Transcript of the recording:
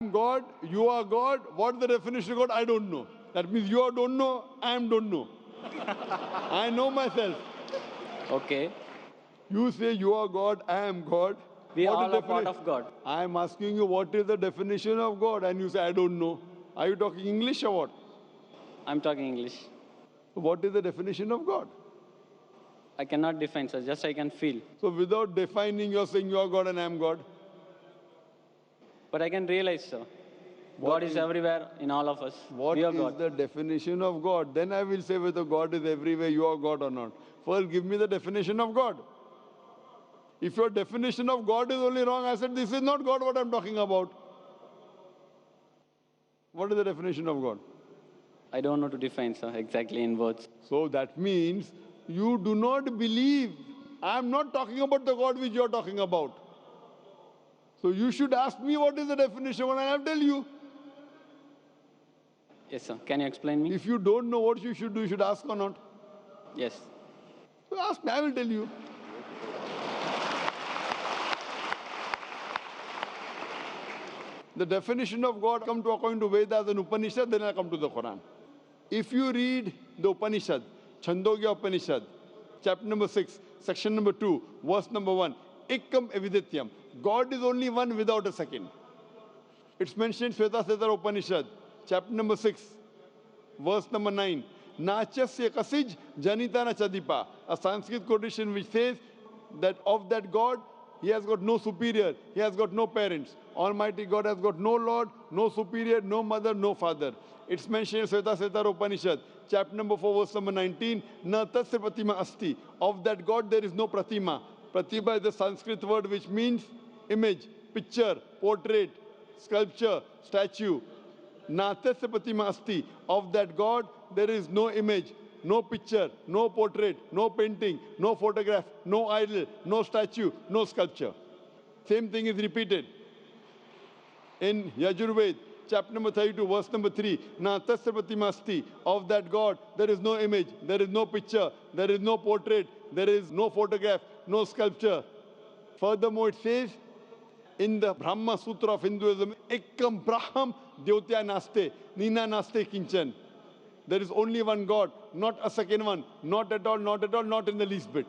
God, you are God. What is the definition of God? I don't know. That means you don't know, I don't know. I know myself. Okay. You say you are God, I am God. We What is all are part definition? of God. I am asking you what is the definition of God, and you say I don't know. Are you talking English or what? I'm talking English. What is the definition of God? I cannot define, sir. Just I can feel. So without defining, you're saying you are God and I am God. But I can realize, sir. What God is everywhere in all of us. What We are is God. the definition of God? Then I will say whether God is everywhere, you are God or not. First, give me the definition of God. If your definition of God is only wrong, I said, this is not God what I'm talking about. What is the definition of God? I don't know to define, sir, exactly in words. So that means you do not believe. I'm not talking about the God which you're talking about. So you should ask me what is the definition and I'll tell you. Yes, sir. Can you explain me? If you don't know what you should do, you should ask or not. Yes. So ask me, I will tell you. The definition of God come to according to Vedas and Upanishad, then I come to the Quran. If you read the Upanishad, Chandogya Upanishad, chapter number 6, section number 2, verse number 1, Ekam Evidityam. God is only one without a second. It's mentioned in Shveta Upanishad, chapter number 6, verse number 9. Nachasya kasij janitana chadipa. A Sanskrit quotation which says that of that God, he has got no superior, he has got no parents. Almighty God has got no Lord, no superior, no mother, no father. It's mentioned in Shveta Upanishad, chapter number 4, verse number 19. Na tasya pratima asti. Of that God there is no pratima. Pratima is the Sanskrit word which means image, picture, portrait, sculpture, statue. Natasya pratima asti. Of that God there is no image, no picture, no portrait, no painting, no photograph, no idol, no statue, no sculpture. Same thing is repeated in Yajurved, chapter number 32, verse number 3. Natasya pratima asti. Of that God there is no image, there is no picture, there is no portrait, there is no photograph, no sculpture. Furthermore, it says in the Brahma Sutra of Hinduism, Ekam Braham Dyotya Naste, Nina Naste Kinchan. There is only one God, not a second one, not at all, not at all, not in the least bit.